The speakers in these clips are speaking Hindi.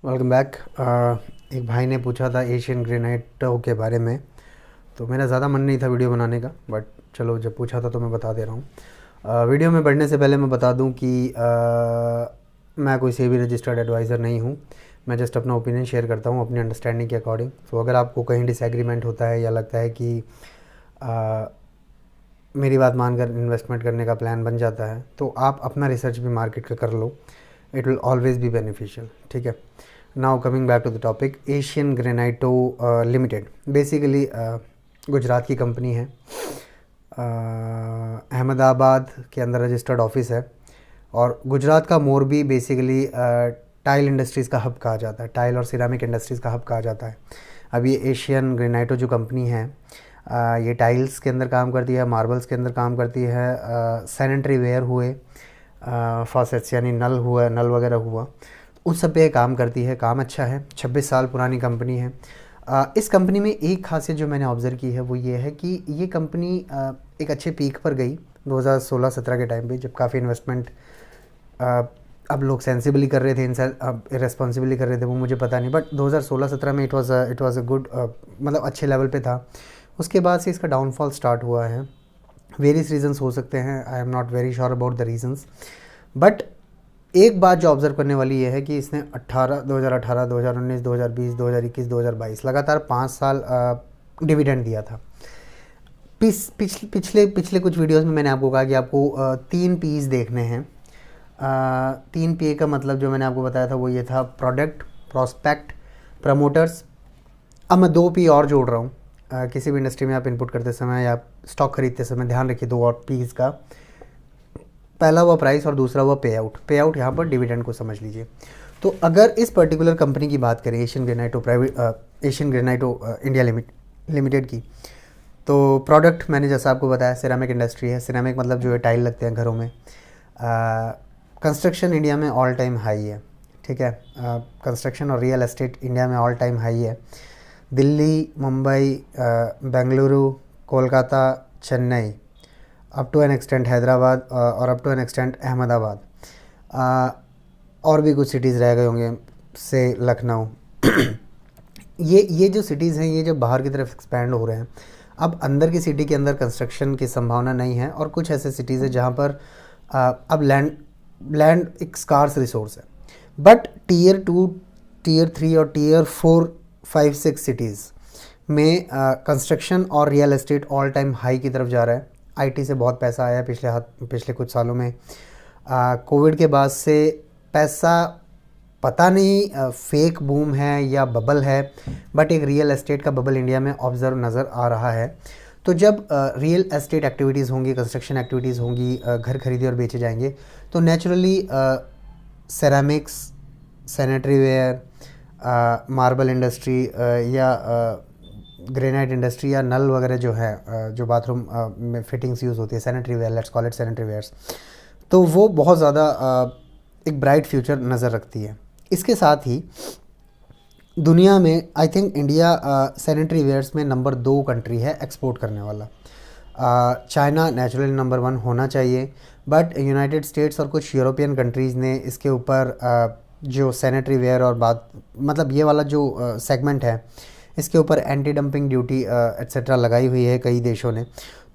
Welcome back. एक भाई ने पूछा था एशियन ग्रेनाइटो के बारे में। तो मेरा ज़्यादा मन नहीं था वीडियो बनाने का, बट चलो जब पूछा था तो मैं बता दे रहा हूँ। वीडियो में बढ़ने से पहले मैं बता दूँ कि मैं कोई सेबी रजिस्टर्ड एडवाइज़र नहीं हूँ। मैं जस्ट अपना ओपिनियन शेयर करता हूँ अपनी अंडरस्टैंडिंग के अकॉर्डिंग। सो अगर आपको कहीं डिसएग्रीमेंट होता है या लगता है कि मेरी बात मानकर इन्वेस्टमेंट करने का प्लान बन जाता है, तो आप अपना रिसर्च भी मार्केट का कर लो। It will always be beneficial. ठीक है। Now coming back to the topic, Asian Granito Limited basically Gujarat की कंपनी है। अहमदाबाद के अंदर रजिस्टर्ड ऑफिस है। और गुजरात का मोरबी बेसिकली टाइल इंडस्ट्रीज़ का हब कहा जाता है, टाइल और सिरामिक इंडस्ट्रीज़ का हब कहा जाता है। अब ये एशियन ग्रेनाइटो जो कंपनी है, ये टाइल्स के अंदर काम करती है, मार्बल्स के अंदर काम करती है, सैनिटरी वेयर हुए, फॉसेट्स यानी नल हुआ, नल वगैरह हुआ, उस सब पे काम करती है। काम अच्छा है, 26 साल पुरानी कंपनी है। इस कंपनी में एक खासियत जो मैंने ऑब्ज़र्व की है वो ये है कि ये कंपनी एक अच्छे पीक पर गई 2016-17 के टाइम पे, जब काफ़ी इन्वेस्टमेंट अब लोग सेंसिबली कर रहे थे, अब इरेस्पॉन्सिबली कर रहे थे, वो मुझे पता नहीं, बट 2016-17 में इट वाज अ गुड, मतलब अच्छे लेवल पे था। उसके बाद से इसका डाउनफॉल स्टार्ट हुआ है। वेरियस रीजंस हो सकते हैं, I am not very sure about the reasons, but एक बात जो ऑब्ज़र्व करने वाली ये है कि इसने 2018, 2019, 2020, 2021, 2022 लगातार 5 साल डिविडेंड दिया था। पिछले कुछ वीडियोस में मैंने आपको कहा कि आपको 3 पीस देखने हैं। 3 पी का मतलब जो मैंने आपको बताया था वो ये था: प्रोडक्ट, प्रोस्पेक्ट, प्रमोटर्स। अब मैं 2 पी और जोड़ रहा हूँ। किसी भी इंडस्ट्री में आप इनपुट करते समय या स्टॉक खरीदते समय ध्यान रखिए 2 और पीस का। पहला हुआ प्राइस और दूसरा हुआ पे आउट। पे आउट यहाँ पर डिविडेंड को समझ लीजिए। तो अगर इस पर्टिकुलर कंपनी की बात करें, एशियन ग्रेनाइटो इंडिया लिमिटेड की, तो प्रोडक्ट मैंने जैसा आपको बताया सिरामिक इंडस्ट्री है। सिरामिक मतलब जो है टाइल लगते हैं घरों में। कंस्ट्रक्शन इंडिया में ऑल टाइम हाई है। ठीक है। कंस्ट्रक्शन और रियल एस्टेट इंडिया में ऑल टाइम हाई है। Delhi, Mumbai, Bengaluru, Kolkata, Chennai, up to an extent Hyderabad और up to an extent Ahmedabad, और भी कुछ सिटीज़ रह गए होंगे से लखनऊ। ये जो सिटीज़ हैं, ये जो बाहर की तरफ एक्सपैंड हो रहे हैं। अब अंदर की सिटी के अंदर कंस्ट्रक्शन की संभावना नहीं है, और कुछ ऐसे सिटीज़ हैं जहाँ पर अब लैंड एक स्कार्स रिसोर्स है। बट टीयर 2, टीयर 3 और टीयर 4, 5, 6 सिटीज़ में कंस्ट्रक्शन और real estate all time high की तरफ जा रहा है। आईटी से बहुत पैसा आया पिछले कुछ सालों में। कोविड के बाद से पैसा पता नहीं फेक बूम है या बबल है, बट एक रियल एस्टेट का बबल इंडिया में ऑब्जर्व नज़र आ रहा है। तो जब रियल एस्टेट एक्टिविटीज़ होंगी, कंस्ट्रक्शन एक्टिविटीज़ होंगी, घर खरीदे और बेचे जाएंगे, तो naturally ceramics, sanitary ware, marble industry या ग्रेनाइट इंडस्ट्री या नल वगैरह जो है, जो बाथरूम में फिटिंग्स यूज़ होती है, sanitary ware, let's call it sanitary wares, तो वो बहुत ज़्यादा एक ब्राइट फ्यूचर नज़र रखती है। इसके साथ ही दुनिया में I think India sanitary wares में नंबर 2 कंट्री है एक्सपोर्ट करने वाला। चाइना नेचुरली नंबर 1 होना चाहिए, बट यूनाइटेड स्टेट्स और कुछ यूरोपियन कंट्रीज़ ने इसके ऊपर जो सैनिटरी वेयर और बात मतलब ये वाला जो सेगमेंट है, इसके ऊपर एंटी डंपिंग ड्यूटी एट्सेट्रा लगाई हुई है कई देशों ने।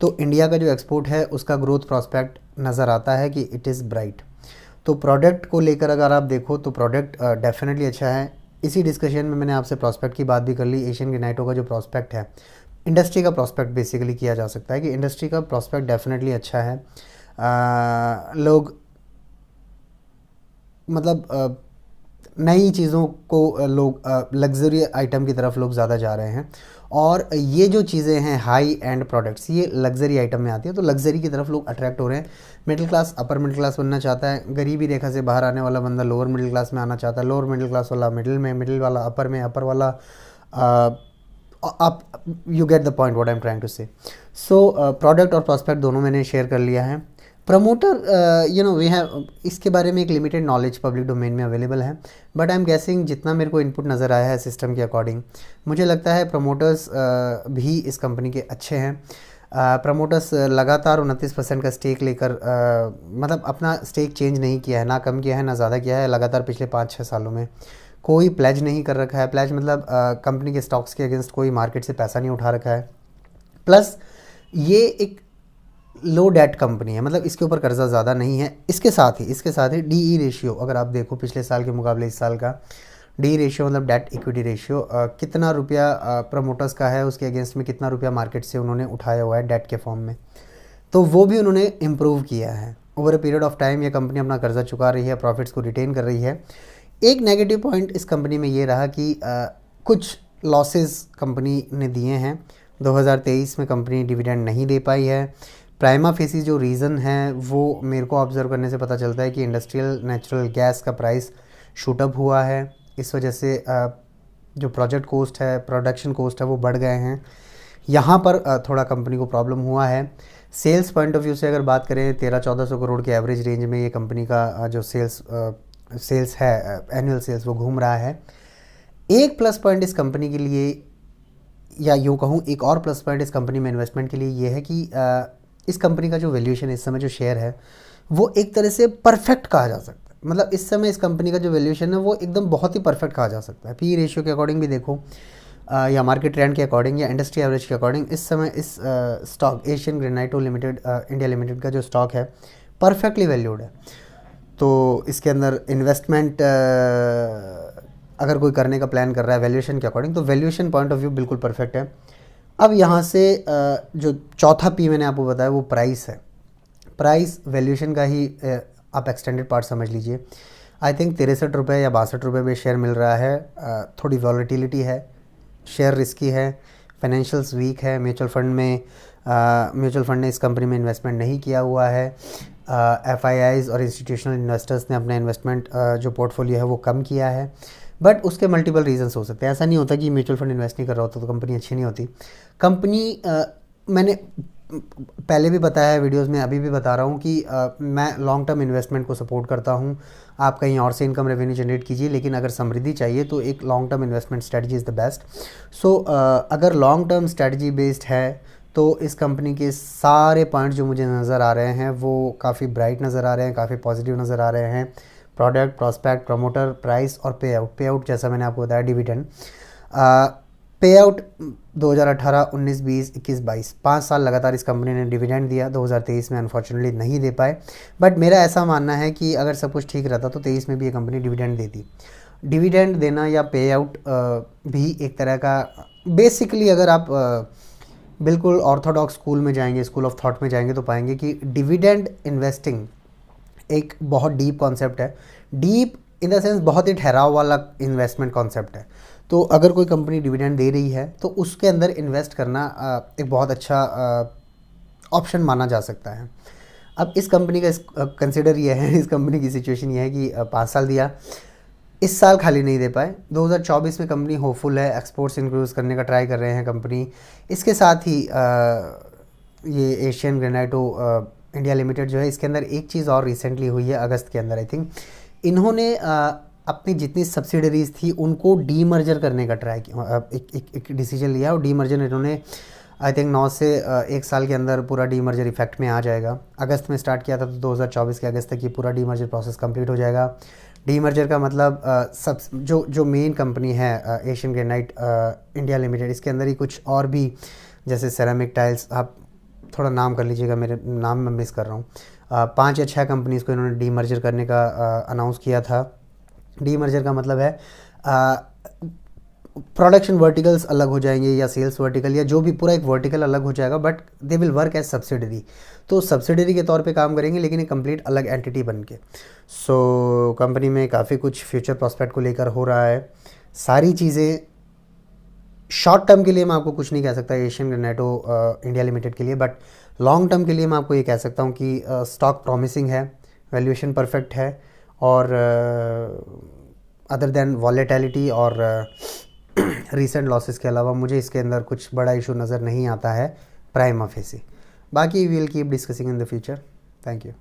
तो इंडिया का जो एक्सपोर्ट है उसका ग्रोथ प्रॉस्पेक्ट नज़र आता है कि इट इज़ ब्राइट। तो प्रोडक्ट को लेकर अगर आप देखो तो प्रोडक्ट डेफिनेटली अच्छा है। इसी डिस्कशन में मैंने आपसे प्रॉस्पेक्ट की बात भी कर ली। एशियन ग्रेनाइटो का जो प्रॉस्पेक्ट है, इंडस्ट्री का प्रॉस्पेक्ट बेसिकली किया जा सकता है कि इंडस्ट्री का प्रॉस्पेक्ट डेफिनेटली अच्छा है। लोग मतलब नई चीज़ों को लोग लग्जरी आइटम की तरफ लोग ज़्यादा जा रहे हैं, और ये जो चीज़ें हैं हाई एंड प्रोडक्ट्स, ये लग्जरी आइटम में आती है, तो लग्जरी की तरफ लोग अट्रैक्ट हो रहे हैं। Middle class upper middle class बनना चाहता है, गरीबी रेखा से बाहर आने वाला बंदा लोअर मिडिल क्लास में आना चाहता है, लोअर मिडिल क्लास वाला मिडिल में, मिडिल वाला अपर में, अपर वाला आप you get the point what I am trying to say. So product और प्रॉस्पेक्ट दोनों मैंने शेयर कर लिया है। प्रमोटर वी हैव, इसके बारे में एक लिमिटेड नॉलेज पब्लिक डोमेन में अवेलेबल है, बट आई एम गेसिंग जितना मेरे को इनपुट नज़र आया है सिस्टम के अकॉर्डिंग, मुझे लगता है प्रमोटर्स भी इस कंपनी के अच्छे हैं। प्रमोटर्स लगातार 29% का स्टेक लेकर मतलब अपना स्टेक चेंज नहीं किया है, ना कम किया है ना ज़्यादा किया है, लगातार पिछले 5-6 सालों में कोई प्लेज नहीं कर रखा है, प्लेज मतलब कंपनी के स्टॉक्स के अगेंस्ट कोई मार्केट से पैसा नहीं उठा रखा है। प्लस ये एक लो डेट कंपनी है, मतलब इसके ऊपर कर्जा ज़्यादा नहीं है। इसके साथ ही DE रेशियो अगर आप देखो पिछले साल के मुकाबले इस साल का DE रेशियो मतलब डेट इक्विटी रेशियो, कितना रुपया प्रमोटर्स का है, उसके अगेंस्ट में कितना रुपया मार्केट से उन्होंने उठाया हुआ है डेट के फॉर्म में, तो वो भी उन्होंने इम्प्रूव किया है। Over a period of time ये कंपनी अपना कर्जा चुका रही है, प्रॉफिट्स को रिटेन कर रही है। एक नेगेटिव पॉइंट इस कंपनी में ये रहा कि कुछ लॉसेस कंपनी ने दिए हैं। 2023 में कंपनी डिविडेंड नहीं दे पाई है। प्राइमा फेसी जो रीज़न है वो मेरे को ऑब्ज़र्व करने से पता चलता है कि इंडस्ट्रियल नेचुरल गैस का प्राइस शूटअप हुआ है, इस वजह से जो प्रोजेक्ट कॉस्ट है, प्रोडक्शन कॉस्ट है, वो बढ़ गए हैं। यहाँ पर थोड़ा कंपनी को प्रॉब्लम हुआ है। सेल्स पॉइंट ऑफ व्यू से अगर बात करें 1300-1400 करोड़ के एवरेज रेंज में ये कंपनी का जो सेल्स है, एनुअल सेल्स, वो घूम रहा है। एक प्लस पॉइंट इस कंपनी के लिए, या यूँ कहूँ एक और प्लस पॉइंट इस कंपनी में इन्वेस्टमेंट के लिए ये है कि इस कंपनी का जो वैल्यूएशन है इस समय, जो शेयर है, वो एक तरह से परफेक्ट कहा जा सकता है। मतलब इस समय इस कंपनी का जो वैल्यूएशन है वो एकदम बहुत ही परफेक्ट कहा जा सकता है। PE रेशियो के अकॉर्डिंग भी देखो, या मार्केट ट्रेंड के अकॉर्डिंग, या इंडस्ट्री एवरेज के अकॉर्डिंग, इस समय इस stock Asian Granito Limited India Limited का जो स्टॉक है परफेक्टली वैल्यूड है। तो इसके अंदर इन्वेस्टमेंट अगर कोई करने का प्लान कर रहा है वैल्यूएशन के अकॉर्डिंग, तो वैल्यूएशन पॉइंट ऑफ व्यू बिल्कुल परफेक्ट है। अब यहाँ से जो चौथा P मैंने आपको बताया वो प्राइस है। प्राइस वैल्यूएशन का ही आप एक्सटेंडेड पार्ट समझ लीजिए। आई थिंक 63 रुपये या 62 रुपये में शेयर मिल रहा है। थोड़ी वॉलेटिलिटी है, शेयर रिस्की है, फाइनेंशियल्स वीक है। म्यूचुअल फंड ने इस कंपनी में इन्वेस्टमेंट नहीं किया हुआ है। FIIs और इंस्टीट्यूशनल इन्वेस्टर्स ने अपना इन्वेस्टमेंट जो पोर्टफोलियो है वो कम किया है। बट उसके मल्टीपल रीजंस हो सकते हैं। ऐसा नहीं होता कि म्यूचुअल फंड इन्वेस्ट नहीं कर रहा होता तो कंपनी अच्छी नहीं होती। कंपनी मैंने पहले भी बताया है वीडियोस में, अभी भी बता रहा हूँ कि मैं लॉन्ग टर्म इन्वेस्टमेंट को सपोर्ट करता हूँ। आप कहीं और से इनकम रेवेन्यू जनरेट कीजिए, लेकिन अगर समृद्धि चाहिए तो एक long term investment strategy is the best. So अगर लॉन्ग टर्म स्ट्रेटजी बेस्ड है तो इस कंपनी के सारे पॉइंट जो मुझे नज़र आ रहे हैं वो काफ़ी ब्राइट नज़र आ रहे हैं, काफ़ी पॉजिटिव नज़र आ रहे हैं। प्रोडक्ट, प्रॉस्पेक्ट, प्रमोटर, प्राइस और पे आउट जैसा मैंने आपको बताया, डिविडेंड पे आउट 2018, 19, 20, 21, 22 5 साल लगातार इस कंपनी ने डिविडेंड दिया। 2023 में अनफॉर्चुनेटली नहीं दे पाए, बट मेरा ऐसा मानना है कि अगर सब कुछ ठीक रहता तो 23 में भी ये कंपनी डिविडेंड देती। डिविडेंड देना या पे आउट भी एक तरह का, बेसिकली अगर आप बिल्कुल ऑर्थोडॉक्स स्कूल में जाएंगे, स्कूल ऑफ थॉट में जाएंगे, तो पाएंगे कि डिविडेंड इन्वेस्टिंग एक बहुत डीप कॉन्सेप्ट है। डीप इन द सेंस बहुत ही ठहराव वाला इन्वेस्टमेंट कॉन्सेप्ट है। तो अगर कोई कंपनी डिविडेंड दे रही है तो उसके अंदर इन्वेस्ट करना एक बहुत अच्छा ऑप्शन माना जा सकता है। अब इस कंपनी का कंसिडर ये है, इस कंपनी की सिचुएशन ये है कि 5 साल दिया, इस साल खाली नहीं दे पाए। 2024 में कंपनी होपफुल है, एक्सपोर्ट्स इंक्रीज करने का ट्राई कर रहे हैं कंपनी। इसके साथ ही ये एशियन ग्रेनाइटो इंडिया लिमिटेड जो है, इसके अंदर एक चीज़ और रिसेंटली हुई है अगस्त के अंदर। आई थिंक इन्होंने अपनी जितनी सब्सिडरीज़ थी उनको डीमर्जर करने का ट्राई किया, एक डिसीजन लिया और डीमर्जर इन्होंने आई थिंक 9 से 1 साल के अंदर पूरा डीमर्जर इफेक्ट में आ जाएगा। अगस्त में स्टार्ट किया था तो 2024 के अगस्त तक ये पूरा डीमर्जर प्रोसेस कंप्लीट हो जाएगा। डीमर्जर का मतलब सब जो मेन कंपनी है एशियन ग्रेनाइट इंडिया लिमिटेड, इसके अंदर ही कुछ और भी जैसे सेरामिक टाइल्स, आप थोड़ा नाम कर लीजिएगा, मेरे नाम में मिस कर रहा हूँ, 5 या 6 कंपनीज़ को इन्होंने डीमर्जर करने का अनाउंस किया था। डीमर्जर का मतलब है प्रोडक्शन वर्टिकल्स अलग हो जाएंगे या सेल्स वर्टिकल या जो भी, पूरा एक वर्टिकल अलग हो जाएगा, but they will work as subsidiary. तो सब्सिडरी के तौर पे काम करेंगे लेकिन एक कंप्लीट अलग एंटिटी बन के। सो कंपनी में काफ़ी कुछ फ्यूचर प्रॉस्पेक्ट को लेकर हो रहा है। सारी चीज़ें शॉर्ट टर्म के लिए मैं आपको कुछ नहीं कह सकता एशियन ग्रेनाइटो इंडिया लिमिटेड के लिए, बट लॉन्ग टर्म के लिए मैं आपको ये कह सकता हूँ कि स्टॉक प्रॉमिसिंग है, वैल्यूएशन परफेक्ट है, और अदर देन वॉलेटिलिटी और रीसेंट लॉसेस के अलावा मुझे इसके अंदर कुछ बड़ा इशू नज़र नहीं आता है प्राइमा फेसी। बाकी we will keep discussing in the future. Thank you.